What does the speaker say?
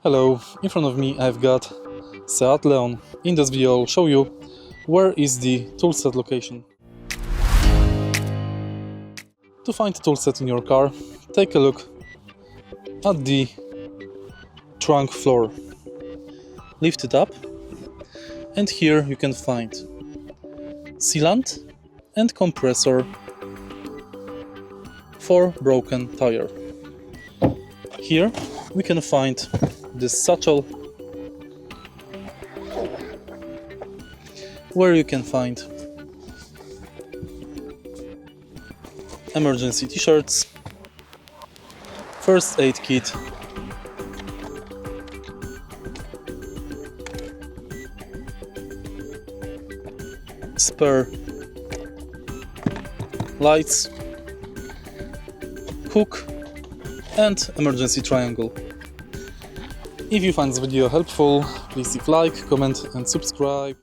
Hello, in front of me I've got Seat Leon. In this video I'll show you where is the toolset location. To find the toolset in your car, take a look at the trunk floor. Lift it up and here you can find sealant and compressor for broken tire. Here we can find this satchel where you can find emergency t-shirts, first aid kit, spare lights, hook and emergency triangle. If you find this video helpful, please leave like, comment and subscribe.